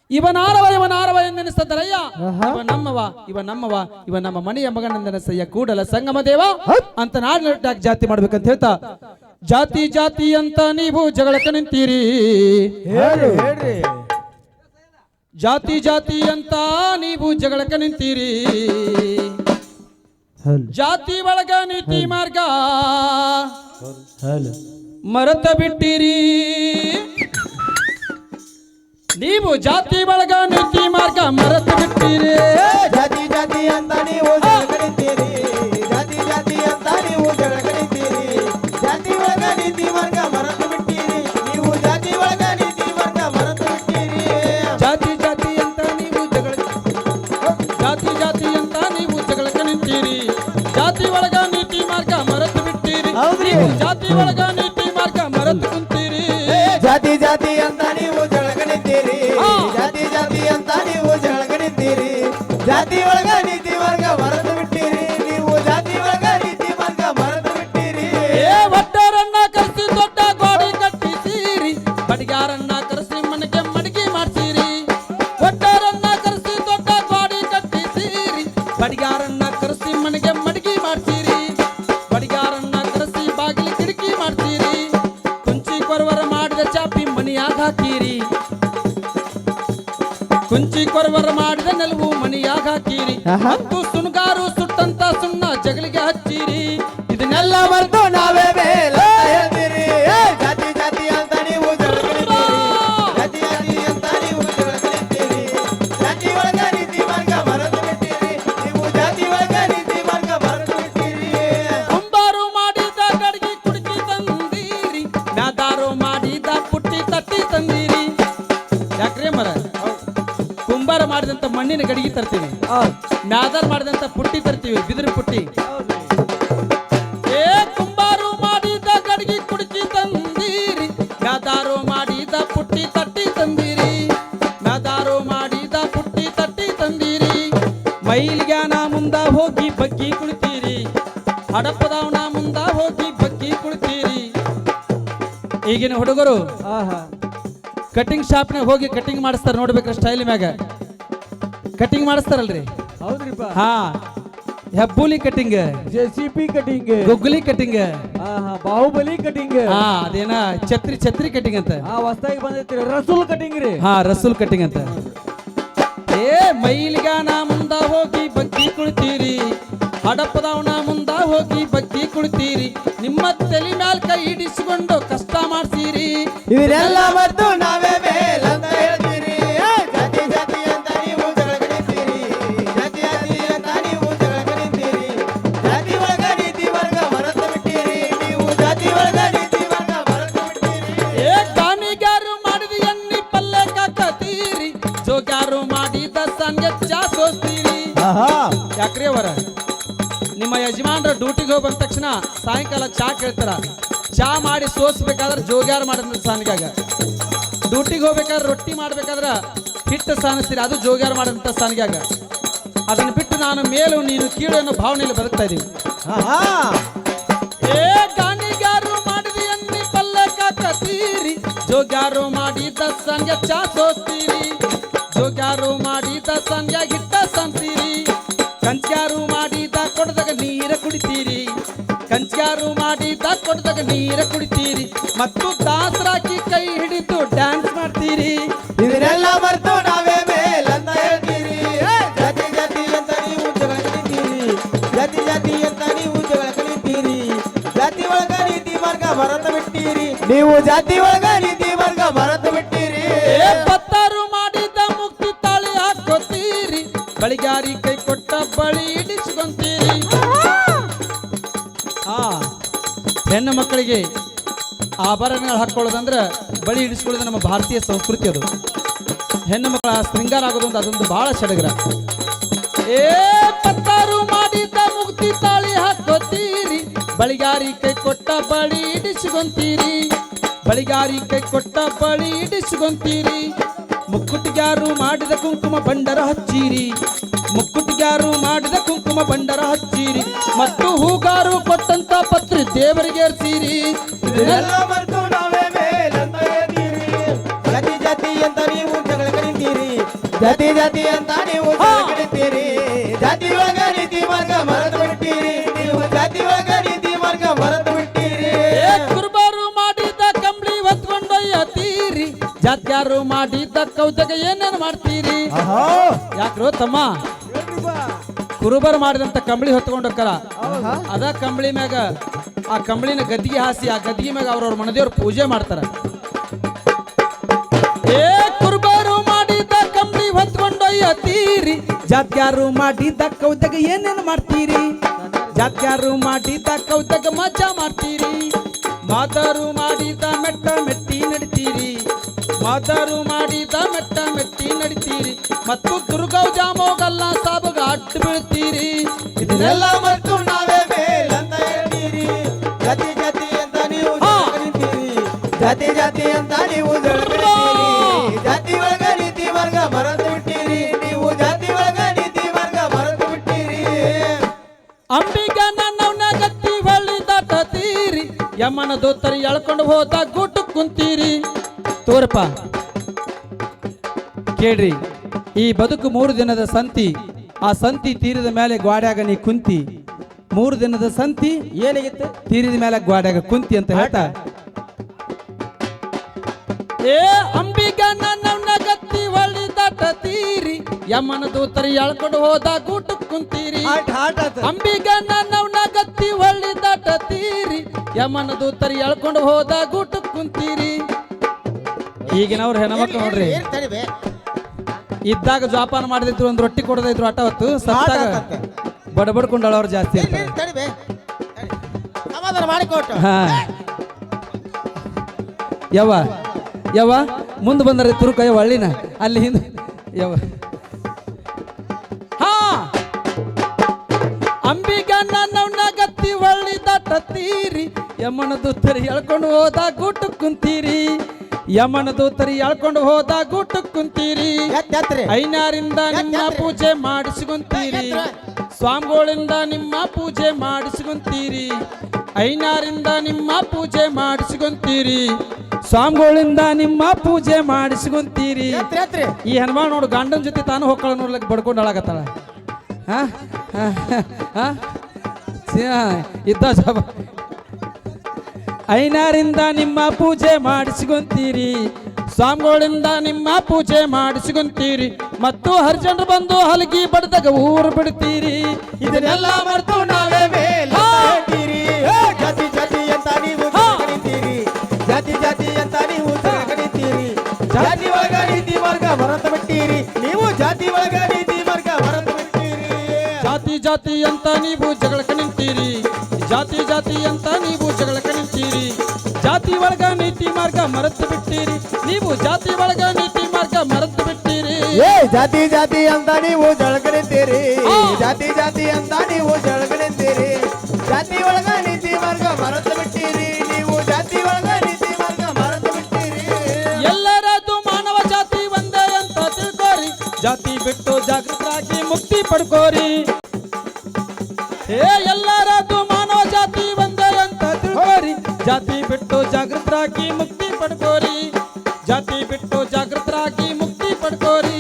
ಇವನಾರವ ಎಂದೆನಿಸ್ತದರಯ್ಯ. ಇವ ನಮ್ಮ ಮನೆಯ ಮಗನೆಂದೆನಿಸಯ್ಯ. ಕೂಡಲ ಸಂಗಮ ದೇವ ಅಂತ ನಾಡಿನ ಜಾತಿ ಮಾಡ್ಬೇಕಂತ ಹೇಳ್ತಾ, ಜಾತಿ ಅಂತ ನೀವು ಜಗಳಕ್ಕೆ ನಿಂತೀರಿ. ಜಾತಿ ಅಂತ ನೀವು ಜಗಳಕ್ಕೆ ನಿಂತೀರಿ. ಜಾತಿ ಒಳಗ ನೀತಿ ಮಾರ್ಗ ಮರೆತ ಬಿಟ್ಟಿರಿ. ನೀವು ಜಾತಿ ಒಳಗ ನೀತಿ ಮಾರ್ಗ ಮರೆತು ಬಿಟ್ಟಿರಿ. ಜಾತಿ ಅಂತ ನೀವು ಜಗಳಕಡಿತೀರಿ. ಜಾತಿ ಅಂತ ನೀವು ಜಗಳಕಡಿತೀರಿ. ಜಾತಿ ಒಳಗ ನೀತಿ ಮಾರ್ಗ ಮರೆತು ಬಿಟ್ಟಿರಿ. ನೀವು ಜಾತಿ ಒಳಗ ನೀತಿ ಮಾರ್ಗ ಮರೆತು ಬಿಟ್ಟಿರಿ. ಜಾತಿ ಅಂತ ನೀವು ಜಾತಿ ಅಂತ ನೀವು ಜಗಳಕ್ಕೆ ನಿಂತೀರಿ. ಜಾತಿ ಒಳಗ ನೀತಿ ಮಾರ್ಗ ಮರೆತು ಬಿಟ್ಟಿರಿ. ಜಾತಿ ಒಳಗ ನೀತಿ ಮಾರ್ಗ ಮರೆತು ಕುಂತೀರಿ. ಜಾತಿ ಅಂತ ನೀವು ಜಗಳಕಡಿತೀರಿ. ಜಾತಿ ಅಂತ ನೀವು ಜಗಳಕಡಿತೀರಿ. ಜಾತಿ ಒಳಗ ನೀತಿ ಮಾರ್ಗ ಮರೆತು ಬಿಟ್ಟಿರಿ. ನೀವು ಜಾತಿ ಒಳಗ ನೀತಿ ಮಾರ್ಗ ಮರೆತು ಬಿಟ್ಟಿರಿ. ಒಟ್ಟರನ್ನ ಕರೆಸಿ ದೊಡ್ಡ ಗೋಡೆ ಕಟ್ಟಿಸಿರಿ. ಬಡಿಗಾರನ್ನ ಕರೆಸಿ ಮನೆಗೆ ಮಡಿಗೆ ಮಾಡ್ತೀರಿ. ಒಟ್ಟರನ್ನ ಕರೆಸಿ ದೊಡ್ಡ ಗೋಡೆ ಕಟ್ಟಿಸಿರಿ. ಬಡಿಗಾರನ್ನ ಕರೆಸಿ ಮನೆಗೆ ಮಡಿಗೆ ಮಾಡ್ತೀರಿ. ಬಡಿಗಾರನ್ನ ಕರೆಸಿ ಬಾಗಿಲು ಕಿಟಕಿ ಮಾಡ್ತೀರಿ. ಕುಂಚಿ ಕೊರವರ ಮಾಡಿದ ಚಾಪಿ ಮನೆಯಾಗ ಹಾಕೀರಿ. ಕುಂಚಿ ಕೊರವರ ಮಾಡಿದ ನೆಲವು ಮನೆಯಾಗ ಹಾಕೀರಿ. ಮತ್ತು ಸುಣ್ಗಾರು ಸುಟ್ಟಂತ ಸುಣ್ಣ ಜಗಲಿಗೆ ಹಚ್ಚಿರಿ. ಇದನ್ನೆಲ್ಲ ಮರೆತು ನಾವೇ ಮೇಲ ಹೇಳ್ತೀರಿ. ಜಾತಿ ಅಂತ ನೀವು ಜಗಳಕಡಿತೀರಿ. ಜಾತಿ ಅಂತ ನೀವು ಜಗಳಕಡಿತೀರಿ. ಜಾತಿ ಒಳಗ ನೀತಿ ಮಾರ್ಗ ಮರೆತು ಬಿಟ್ಟಿರಿ. ನೀವು ಜಾತಿ ಒಳಗ ನೀತಿ ಮಾರ್ಗ ಮರೆತು ಬಿಟ್ಟಿರಿ. ಕುಂಬಾರು ಮಾಡಿದ ಗಡಿಗೆ ಕುಡುಕಿ ತಂದಿರಿ. ಮ್ಯಾದಾರು ಮಾಡಿದ ಪುಟ್ಟಿ ತಟ್ಟಿ ತಂದಿರಿ. ಯಾಕ್ರಿ ಮರ ಕುಂಬಾರ ಮಾಡಿದಂತ ಮಣ್ಣಿನ ಗಡಿಗೆ ತರ್ತೀವಿ. ಮ್ಯಾದಾರ್ ಮಾಡಿದಂತ ಪುಟ್ಟಿ ತರ್ತೀವಿ, ಬಿದಿರು ಪುಟ್ಟಿ. ಕುಂಬಾರು ಮಾಡಿದ ಗಡಿಗೆ ಕುಡುಕಿ ತಂದಿರಿ. ಮ್ಯಾದಾರು ಮಾಡಿದ ಪುಟ್ಟಿ ತಟ್ಟಿ ತಂದಿರಿ. ಮ್ಯಾದಾರು ಮಾಡಿದ ಪುಟ್ಟಿ ತಟ್ಟಿ ತಂದಿರಿ. ಮೈಲಿಗ್ಯಾನ ಮುಂದ ಹೋಗಿ ಬಗ್ಗಿ ಕುಳಿತೀರಿ. ಹಡಪದವನ ಮುಂದ ಹೋಗಿ ಬಗ್ಗಿ ಕುಳಿತೀರಿ. ಈಗಿನ ಹುಡುಗರು ಕಟಿಂಗ್ ಶಾಪ್ನಾಗ ಹೋಗಿ ಕಟಿಂಗ್ ಮಾಡಿಸ್ತಾರ, ನೋಡ್ಬೇಕ್ರ ಸ್ಟೈಲ್ ಮ್ಯಾಗ ಕಟಿಂಗ್ ಮಾಡಿಸ್ತಾರಲ್ರಿ. ಹೌದ್ರಿಪ್ಪ. ಹಾ, ಹೆಬ್ಬೂಲಿ ಕಟಿಂಗ್, ಜೆಸಿಪಿ ಕಟಿಂಗ್, ಗುಗ್ಗುಲಿ ಕಟಿಂಗ್, ಬಾಹುಬಲಿ ಕಟಿಂಗ್, ಅದೇನ ಛತ್ರಿ ಕಟಿಂಗ್ ಅಂತ ಹೊಸದಾಗಿ ಬಂದೈತ್ರಿ ರಸೂಲ್ ಕಟಿಂಗ್ ರೀ. ರಸೂಲ್ ಕಟಿಂಗ್ ಅಂತ. ಮೈಲಿಗಾನ ಮುಂದ ಹೋಗಿ ಬಗ್ಗಿ ಕುಳಿತೀರಿ. ಹಡಪದವನ ಮುಂದ ಹೋಗಿ ಬಗ್ಗಿ ಕುಳಿತೀರಿ. ನಿಮ್ಮ ತಲೆ ಮ್ಯಾಲ ಕೈ ಹಿಡಿಸಿಕೊಂಡು ಕಷ್ಟ ಮಾಡ್ತೀರಿ. ಇದನ್ನೆಲ್ಲ ಮತ್ತು ನಾವೇ ಮೇಲಂತ ಹೇಳ್ತೀರಿ. ಜಾತಿ ಅಂತ ನೀವು ಜಗಳಕಡಿತೀರಿ. ಜಾತಿ ಅಂತ ನೀವು ಜಗಳಕಡಿತೀರಿ. ಜಾತಿ ಒಳಗ ನೀತಿ ಮಾರ್ಗ ಮರೆತು ಬಿಟ್ಟಿರಿ. ನೀವು ಜಾತಿ ಒಳಗ ನೀತಿ ಮಾರ್ಗ ಮರೆತು ಬಿಟ್ಟಿರಿ. ಕಾನಿಗಾರು ಮಾಡಿದ ಎಣ್ಣಿ ಪಲ್ಲೆ ಕಾಕತೀರಿ. ಜೋಗ್ಯಾರು ಮಾಡಿದ ಸಂಗೆ ಚಾ ಸೋಸ್ತೀರಿ. ಯಾಕ್ರಿ ಅವರ ನಿಮ್ಮ ಯಜಮಾನ್ರ ಡ್ಯೂಟಿಗೆ ಹೋಗಿ ಬಂದ ತಕ್ಷಣ ಸಾಯಂಕಾಲ ಚಾ ಕೇಳ್ತಾರ. ಚಾ ಮಾಡಿ ಸೋಸ್ಬೇಕಾದ್ರೆ ಜೋಗ್ಯಾರ ಮಾಡಿದ ಸಾನಿಗಾಗ. ಡ್ಯೂಟಿಗೆ ಹೋಗ್ಬೇಕಾದ್ರೆ ರೊಟ್ಟಿ ಮಾಡ್ಬೇಕಾದ್ರೆ ಹಿಟ್ಟು ಸಾನಿಸ್ತೀರಿ, ಅದು ಜೋಗ್ಯಾರ ಮಾಡಿದಂತ ಸಾನಿಗಾಗ. ಅದನ್ನ ಬಿಟ್ಟು ನಾನು ಮೇಲು ನೀನು ಕೀಳು ಅನ್ನೋ ಭಾವನೆಯಲ್ಲಿ ಬದುಕ್ತಾ ಇದೀವಿ. ಗಾಣಿಗಾರು ಮಾಡಿದ ಎಣ್ಣೆ ಪಲ್ಲೆ ಕಾಕತೀರಿ. ಜೋಗ್ಯಾರು ಮಾಡಿದ ಸಂಗೆ ಚಾ ಸೋಸ್ತೀರಿ. ಜೋಗ್ಯಾರು ಮಾಡಿದ ಸಂಗೆ ಹಿಟ್ಟ ಸಂತೀರಿ. ಕಂಚ್ಯಾರು ಮಾಡಿದ ಕೊಡದಾಗ ನೀರ ಕುಡಿತೀರಿ. ಕಂಚ್ಯಾರು ಮಾಡಿದ ಕೊಡದಾಗ ನೀರ ಕುಡಿತೀರಿ. ಮತ್ತು ದಾಸರಾಕಿ ಕೈ ಹಿಡಿದು ಡ್ಯಾನ್ಸ್ ಮಾಡ್ತೀರಿ. ಇದನ್ನೆಲ್ಲ ಮರೆತು ನಾವೇ ಮೇಲಂತ ಹೇಳ್ತೀರಿ. ಜಾತಿ ಅಂತ ನೀವು ಜಗಳಕಡಿತೀರಿ. ಜಾತಿ ಅಂತ ನೀವು ಜಗಳಕಡಿತೀರಿ. ಜಾತಿ ಒಳಗ ನೀತಿ ಮಾರ್ಗ ಮರೆತು ಬಿಟ್ಟಿರಿ. ನೀವು ಜಾತಿ ಒಳಗ ನೀತಿ ಮಾರ್ಗ ಮರೆತು ಬಿಟ್ಟಿರಿ. ಪತ್ತಾರು ಮಾಡಿದ ಮುಕ್ತಿ ತಾಳಿ ಹಾಕೋತೀರಿ. ಬಳಿಗಾರಿ ಕೈ ಕೊಟ್ಟ ಬಳಿ ಇಡಿಸ್ಕೊಂತೀರಿ. ಹೆಣ್ಣು ಮಕ್ಕಳಿಗೆ ಆಭರಣಗಳು ಹಾಕೊಳ್ಳೋದಂದ್ರೆ ಬಳಿ ಇಡಿಸ್ಕೊಳ್ಳೋದು ನಮ್ಮ ಭಾರತೀಯ ಸಂಸ್ಕೃತಿ. ಅದು ಹೆಣ್ಣು ಮಕ್ಕಳ ಶೃಂಗಾರ ಆಗೋದು ಅಂತ ಅದೊಂದು ಬಹಳ ಸಡಗರ. ಪತ್ತಾರು ಮಾಡಿದ ಮುಕ್ತಿ ತಾಳಿ ಹಾಕೋತೀರಿ. ಬಳಿಗಾರಿ ಕೈ ಕೊಟ್ಟ ಬಳಿ ಇಡಿಸ್ಕೊಂತೀರಿ. ಬಳಿಗಾರಿ ಕೈ ಕೊಟ್ಟ ಬಳಿ ಇಡಿಸ್ಕೊಂತೀರಿ. ಮುಕ್ಕುಟಿಗಾರು ಮಾಡಿದ ಕುಂಕುಮ ಬಂಡರ ಹಚ್ಚಿರಿ. ಮುಕ್ಕುಟಿಗಾರು ಮಾಡಿದ ಕುಂಕುಮ ಬಂಡರ ಹಚ್ಚಿರಿ. ಮತ್ತು ಹೂಗಾರು ಕೊಟ್ಟಂತ ಪತ್ರಿ ದೇವರಿಗೆ ಏರ್ಸಿರಿ. ಇದನ್ನೆಲ್ಲ ಮರೆತು ನಾವೇ ಮೇಲಂತ ಹೇಳ್ತೀರಿ. ಜಾತಿ ಅಂತ ನೀವು ಜಗಳಕಡಿತೀರಿ. ಜಾತಿ ಜಾತಿ ಅಂತ ನೀವು ಜಗಳಕಣಿತೀರಿ ಜಾತಿ ಒಳಗ ನೀತಿ ಮಾರ್ಗ ಮರೆತು ಬಿಟ್ಟಿರಿ ನೀವು ಜಾತಿ ಒಳಗ ನೀತಿ ಮಾರ್ಗ ಮರೆತು ಬಿಟ್ಟಿರಿ ಕುರುಬರು ಮಾಡಿದ ಕಂಬಳಿ ಹೊತ್ಕೊಂಡೊಯ್ಯತೀರಿ ಜಾತ್ಯಾರು ಮಾಡಿದ ಕೌತಕ ಏನೇನು ಮಾಡ್ತೀರಿ ಯಾಕ್ರೋ ತಮ್ಮ ಕುರುಬರು ಮಾಡಿದಂತ ಕಂಬಳಿ ಹೊತ್ಕೊಂಡೋಕ್ಕರ ಅದ ಕಂಬಳಿ ಮ್ಯಾಗ ಆ ಕಂಬಳಿನ ಗದ್ದಿಗೆ ಹಾಸಿ ಆ ಗದ್ದಿಗೆ ಮ್ಯಾಗ ಅವ್ರವ್ರ ಮನದೇವ್ರ ಪೂಜೆ ಮಾಡ್ತಾರ ಕುರುಬರು ಮಾಡಿದ ಕಂಬಳಿ ಹೊತ್ಕೊಂಡೊಯ್ಯತೀರಿ ಜಾತ್ಯಾರು ಮಾಡಿದ ಕೌತಕ ಏನೇನು ಮಾಡ್ತೀರಿ ಜಾತ್ಯಾರು ಮಾಡಿದ ಕೌತಕ ಮಜಾ ಮಾಡ್ತೀರಿ ಮಾತರು ಮಾಡಿದ ಮೆಟ್ಟ ಮೆಟ್ಟಿ ನಡಿತೀರಿ ಮಾತರು ಮಾಡಿದ ಮೆಟ್ಟ ಮೆಟ್ಟಿ ನಡಿತೀರಿ ಮತ್ತು ದುರ್ಗವ್ ಜಾಮೋಗಲ್ಲ ಸಾಬಗ ಅಡ್ಡು ಬೀಳ್ತೀರಿ ಇದನ್ನೆಲ್ಲ ಮತ್ತು ನಾವೇ ಮೇಲಂತ ಹೇಳ್ತೀರಿ ಜಾತಿ ಜಾತಿ ಅಂತ ನೀವು ಜಗಳಕಣಿತೀರಿ ಜಾತಿ ಜಾತಿ ಅಂತ ನೀವು ಜಗಳಕಣಿತೀರಿ ಜಾತಿ ಒಳಗ ನೀತಿ ಮಾರ್ಗ ಮರೆತು ಬಿಟ್ಟಿರಿ ನೀವು ಜಾತಿ ಒಳಗ ನೀತಿ ಮಾರ್ಗ ಮರೆತು ಬಿಟ್ಟಿರಿ ಅಂಬಿಗ ನನ್ನವನ ಗತ್ತಿ ಹೊಳ್ಳಿ ದಾಟತೀರಿ ಯಮನ ದೋತರಿ ಎಳ್ಕೊಂಡು ಹೋದ ಗುಟ್ಟು ಕುಂತೀರಿ ತೋರಪ್ಪ ಕೇಳ್ರಿ ಈ ಬದುಕು 3 ದಿನದ ಸಂತಿ ಆ ಸಂತಿ ತೀರಿದ ಮೇಲೆ ಗ್ವಾಡ್ಯಾಗ ನೀ ಕುಂತಿ 3 ದಿನದ ಸಂತಿ ಏನಾಗಿತ್ತು ತೀರಿದ ಮೇಲೆ ಗ್ವಾಡ್ಯಾಗ ಕುಂತಿ ಅಂತ ಹೇಳ್ತಾ ಅಂಬಿಗ ನನ್ನವನ ಗತ್ತಿ ಹೊಳ್ಳಿ ದಾಟತೀರಿ ಯಮನ ದೂತರಿ ಎಳ್ಕೊಂಡು ಹೋದ ಗೂಟು ಕುಂತೀರಿ ಅಂಬಿಗ ನನ್ನವನ ಗತ್ತಿ ಹೊಳ್ಳಿ ದಾಟತೀರಿ ಯಮನ ದೂತರಿ ಎಳ್ಕೊಂಡು ಹೋದ ಗೂಟು ಕುಂತೀರಿ ಈಗಿನವ್ರು ಹೆಣ್ಮಕ್ಳು ನೋಡ್ರಿ ಇದ್ದಾಗ ಜೋಪಾನ ಮಾಡಿದ್ರು ಒಂದ್ ರೊಟ್ಟಿ ಕೊಡದ ಇದ್ರು ಆಟ ಹೊತ್ತು ಸತ್ತಾಗ ಬಡಬಡ್ಕೊಂಡಳವ್ರು ಜಾಸ್ತಿ ಇರ್ತಾರೆ. ಹಾ ಯವ್ವ ಮುಂದೆ ಬಂದರೆ ತುರುಕಯ್ಯ ಹಳ್ಳಿನ ಅಲ್ಲಿ ಹಿಂದೆ ಯವ್ವ ಹಾ ಅಂಬಿಗ ನನ್ನವನ ಗತ್ತಿ ಹೊಳ್ಳಿ ದಾಟತೀರಿ ಯಮನ ದೂತರಿ ಎಳ್ಕೊಂಡು ಹೋದ ಗೂಟು ಕುಂತೀರಿ ಯಮನ ದೂತರಿ ಎಳ್ಕೊಂಡು ಹೋದ ಗೂಟು ಕುಂತೀರಿ ಐನಾರಿಂದ ನಿಮ್ಮ ಪೂಜೆ ಮಾಡಿಸ್ಕೊಂತೀರಿ ಸ್ವಾಮಿಗಳಿಂದ ನಿಮ್ಮ ಪೂಜೆ ಮಾಡಿಸ್ಕೊಂತೀರಿ ಐನಾರಿಂದ ನಿಮ್ಮ ಪೂಜೆ ಮಾಡಿಸ್ಕೊಂತೀರಿ ಸ್ವಾಮಿಗಳಿಂದ ನಿಮ್ಮ ಪೂಜೆ ಮಾಡಿಸ್ಕೊಂತೀರಿ ಈ ಹನುಮಾನ್ ನೋಡು ಗಂಡನ ಜೊತೆ ತಾನು ಹೋಗ್ಕಳ ನೋಡ್ಲಿಕ್ಕೆ ಬಡ್ಕೊಂಡು ಹಾಳಾಗತ್ತಾಳ ಇದ್ದ ಜಾಬ ಐನಾರಿಂದ ನಿಮ್ಮ ಪೂಜೆ ಮಾಡಿಸ್ಕೊಂತೀರಿ ಸ್ವಾಮಿಗಳಿಂದ ನಿಮ್ಮ ಪೂಜೆ ಮಾಡಿಸ್ಕೊಂತೀರಿ ಮತ್ತು ಹರಿಜನರು ಬಂದು ಹಲಗಿ ಬಡ್ದಾಗ ಊರು ಬಿಡ್ತೀರಿ ಇದನ್ನೆಲ್ಲ ಮರೆತು ನಾವೇ ಮೇಲೀರಿ ಜಾತಿ ಜಾತಿ ಅಂತ ನೀವು ಜಗಳಕಣಿತೀರಿ ಜಾತಿ ಜಾತಿ ಅಂತ ನೀವು ಜಗಳಕಣಿತೀರಿ ಜಾತಿ ಒಳಗ ನೀತಿ ಮಾರ್ಗ ಮರೆತು ಬಿಟ್ಟಿರಿ ನೀವು ಜಾತಿ ಒಳಗ ನೀತಿ ಮಾರ್ಗ ಮರೆತು ಬಿಟ್ಟಿರಿ ಜಾತಿ ಜಾತಿ ಅಂತ ನೀವು ಜಗಳಕ ನಿಂತೀರಿ ಜಾತಿ ಜಾತಿ ಅಂತ ನೀವು ಜಗಳಕ ನಿಂತೀರಿ ಜಾತಿ ಒಳಗ ನೀತಿ ಮಾರ್ಗ ಮರೆತು ಬಿಟ್ಟಿರಿ ನೀವು ಜಾತಿ ಒಳಗ ನೀತಿ ಮಾರ್ಗ ಮರೆತು ಬಿಟ್ಟಿರಿ ಜಾತಿ ಜಾತಿ ಅಂತ ನೀವು ಜಗಳಕಣಿತೀರಿ ಜಾತಿ ಜಾತಿ ಅಂತ ನೀವು ಜಗಳಕಣಿತೀರಿ ಜಾತಿ ಒಳಗ ನೀತಿ ಮಾರ್ಗ ಮರೆತು ಬಿಟ್ಟಿರಿ ನೀವು ಜಾತಿ ಒಳಗ ನೀತಿ ಮಾರ್ಗ ಮರೆತು ಬಿಟ್ಟಿರಿ ಎಲ್ಲರದು ಮಾನವ ಜಾತಿ ಒಂದೇ ಅಂತ ತಿಳ್ಕೋರಿ ಜಾತಿ ಬಿಟ್ಟು ಜಾಗೃತರಾಗಿ ಮುಕ್ತಿ ಪಡ್ಕೋರಿ ಎಲ್ಲರದು ಮಾನವ ಜಾತಿ ಒಂದೇ ಅಂತ ತಿಳ್ಕೋರಿ ಜಾತಿ ಬಿಟ್ಟು ಜಾಗೃತರಾಗಿ ಮುಕ್ತಿ ಪಡ್ಕೋರಿ ಜಾತಿ ಬಿಟ್ಟು ಜಾಗೃತರಾಗಿ ಮುಕ್ತಿ ಪಡ್ಕೋರಿ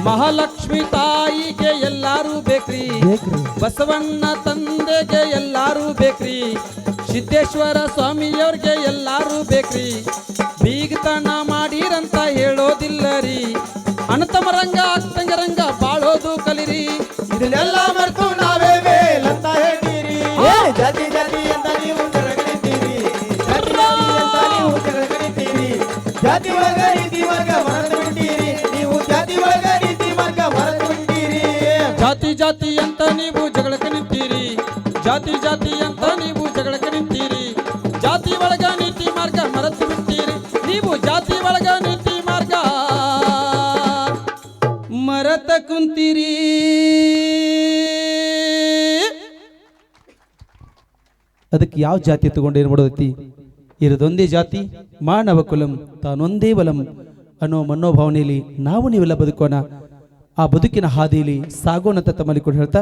ಮಹಾಲಕ್ಷ್ಮಿ ತಾಯಿಗೆ ಎಲ್ಲಾರು ಬೇಕ್ರಿ ಬಸವಣ್ಣ ತಂದೆಗೆ ಎಲ್ಲಾರು ಬೇಕ್ರಿ ಸಿದ್ದೇಶ್ವರ ಸ್ವಾಮಿಯವ್ರಿಗೆ ಎಲ್ಲಾರು ಬೇಕ್ರಿ ಬೀಗತನ ಮಾಡಿರಂತ ಹೇಳೋದಿಲ್ಲ ರೀ ಅಣ್ಣತಮ್ಮರಂಗ ಅಕ್ಕಂಗರಂಗ ಬಾಳೋದು ಕಲಿರಿ ಇದನ್ನೆಲ್ಲ ಮರೆತು ನಾವೇ ಮೇಲಂತ ಹೇಳ್ತೀರಿ ಜಾತಿ ಜಾತಿ ಅಂತ ನೀವು ಜಗಳಕಣಿತೀರಿ ಜಾತಿ ಜಾತಿ ಅಂತ ನೀವು ಜಗಳಕಣಿತೀರಿ ಜಾತಿ ಒಳಗ ನೀತಿ ಮಾರ್ಗ ಮರೆತು ಬಿಟ್ಟಿರಿ ನೀವು ಜಾತಿ ಒಳಗ ನೀತಿ ಮಾರ್ಗ ಮರೆತು ಬಿಟ್ಟಿರಿ ಜಾತಿ ಜಾತಿ ಅಂತ ನೀವು ಜಗಳಕ ನಿಂತೀರಿ ಜಾತಿ ಜಾತಿ ಅಂತ ನೀವು ಜಗಳಕ ನಿಂತೀರಿ ಜಾತಿ ಒಳಗ ನೀತಿ ಮಾರ್ಗ ಮರೆತು ಬಿಟ್ಟಿರಿ ನೀವು ಜಾತಿ ಒಳಗ ನೀತಿ ಮಾರ್ಗ ಮರೆತ ಕುಂತೀರಿ ಅದಕ್ಕೆ ಯಾವ ಜಾತಿ ತಗೊಂಡು ಏನು ಮಾಡೋದೈತಿ ಇರೋದೊಂದೇ ಜಾತಿ ಮಾನವ ಕುಲಂ ತಾನೊಂದೇ ಬಲಂ ಅನ್ನೋ ಮನೋಭಾವನೆಯಲ್ಲಿ ನಾವು ನೀವೆಲ್ಲ ಬದುಕೋಣ ಆ ಬದುಕಿನ ಹಾದಿಯಲ್ಲಿ ಸಾಗೋಣ ಅಂತ ತಮ್ಮಲ್ಲಿ ಕೂಡ ಹೇಳ್ತಾ